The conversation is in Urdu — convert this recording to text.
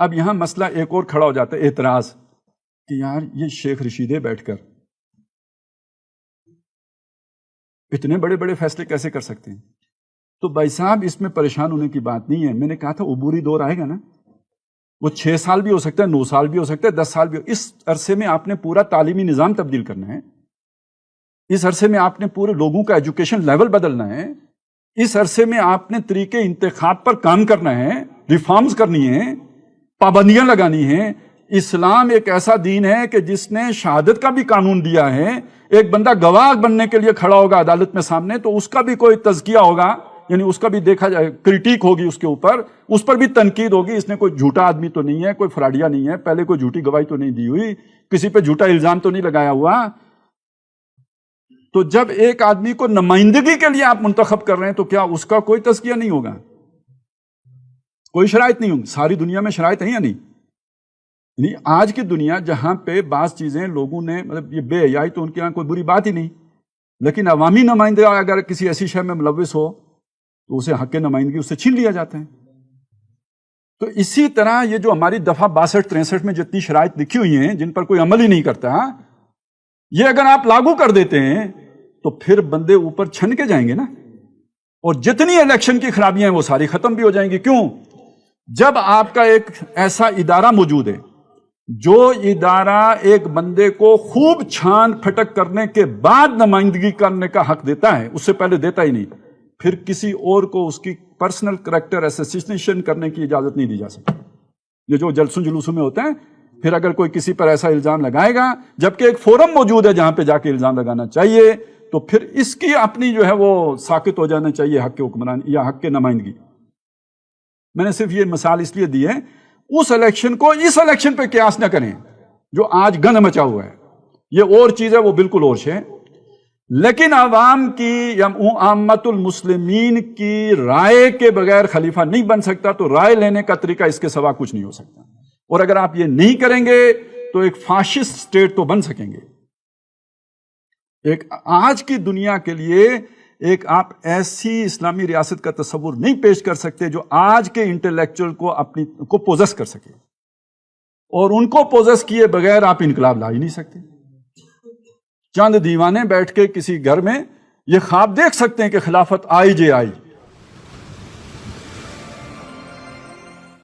اب یہاں مسئلہ ایک اور کھڑا ہو جاتا ہے، اعتراض کہ یار یہ شیخ رشیدے بیٹھ کر اتنے بڑے بڑے فیصلے کیسے کر سکتے ہیں؟ تو بھائی صاحب اس میں پریشان ہونے کی بات نہیں ہے. میں نے کہا تھا عبوری دور آئے گا نا، وہ 6 سال بھی ہو سکتا ہے، 9 سال بھی ہو سکتا ہے، 10 سال بھی اس عرصے میں آپ نے پورا تعلیمی نظام تبدیل کرنا ہے، اس عرصے میں آپ نے پورے لوگوں کا ایجوکیشن لیول بدلنا ہے، اس عرصے میں آپ نے طریقے انتخاب پر کام کرنا ہے، ریفارمز کرنی ہیں، پابندیاں لگانی ہیں. اسلام ایک ایسا دین ہے کہ جس نے شہادت کا بھی قانون دیا ہے. ایک بندہ گواہ بننے کے لیے کھڑا ہوگا عدالت میں سامنے تو اس کا بھی کوئی تزکیہ ہوگا، یعنی اس کا بھی دیکھا جائے، کریٹیک ہوگی اس کے اوپر، اس پر بھی تنقید ہوگی. اس نے کوئی جھوٹا آدمی تو نہیں ہے، کوئی فراڈیا نہیں ہے، پہلے کوئی جھوٹی گواہی تو نہیں دی ہوئی، کسی پہ جھوٹا الزام تو نہیں لگایا ہوا. تو جب ایک آدمی کو نمائندگی کے لیے آپ منتخب کر رہے ہیں تو کیا اس کا کوئی تزکیہ نہیں ہوگا؟ کوئی شرائط نہیں ہوگی. ساری دنیا میں شرائط ہیں یا نہیں؟ یعنی آج کی دنیا جہاں پہ بعض چیزیں لوگوں نے مطلب یہ بے حیائی تو ان کے یہاں کوئی بری بات ہی نہیں، لیکن عوامی نمائندہ اگر کسی ایسی شے میں ملوث ہو تو اسے حق نمائندگی اس سے چھین لیا جاتا ہے. تو اسی طرح یہ جو ہماری دفعہ 62-63 میں جتنی شرائط لکھی ہوئی ہیں جن پر کوئی عمل ہی نہیں کرتا، یہ اگر آپ لاگو کر دیتے ہیں تو پھر بندے اوپر چھن کے جائیں گے نا، اور جتنی الیکشن کی خرابیاں ہیں وہ ساری ختم بھی ہو جائیں گی. کیوں؟ جب آپ کا ایک ایسا ادارہ موجود ہے جو ادارہ ایک بندے کو خوب چھان پھٹک کرنے کے بعد نمائندگی کرنے کا حق دیتا ہے، اس سے پہلے دیتا ہی نہیں، پھر کسی اور کو اس کی پرسنل کریکٹر اسیسینیشن کرنے کی اجازت نہیں دی جا سکتی. یہ جو جلسوں جلوسوں میں ہوتا ہے، پھر اگر کوئی کسی پر ایسا الزام لگائے گا جبکہ ایک فورم موجود ہے جہاں پہ جا کے الزام لگانا چاہیے، تو پھر اس کی اپنی جو ہے وہ ساکت ہو جانا چاہیے حق حکمران یا حق نمائندگی. میں نے صرف یہ مثال اس لیے دی ہے، اس الیکشن کو اس الیکشن پہ قیاس نہ کریں جو آج گند مچا ہوا ہے. یہ اور چیز ہے، وہ بالکل اور شے. لیکن عوام کی یا عامت المسلمین کی رائے کے بغیر خلیفہ نہیں بن سکتا، تو رائے لینے کا طریقہ اس کے سوا کچھ نہیں ہو سکتا. اور اگر آپ یہ نہیں کریں گے تو ایک فاشسٹ اسٹیٹ تو بن سکیں گے. ایک آج کی دنیا کے لیے ایک آپ ایسی اسلامی ریاست کا تصور نہیں پیش کر سکتے جو آج کے انٹلیکچوئل کو پوزس کر سکے، اور ان کو پوزس کیے بغیر آپ انقلاب لا ہی نہیں سکتے. چند دیوانے بیٹھ کے کسی گھر میں یہ خواب دیکھ سکتے ہیں کہ خلافت آئی جے آئی،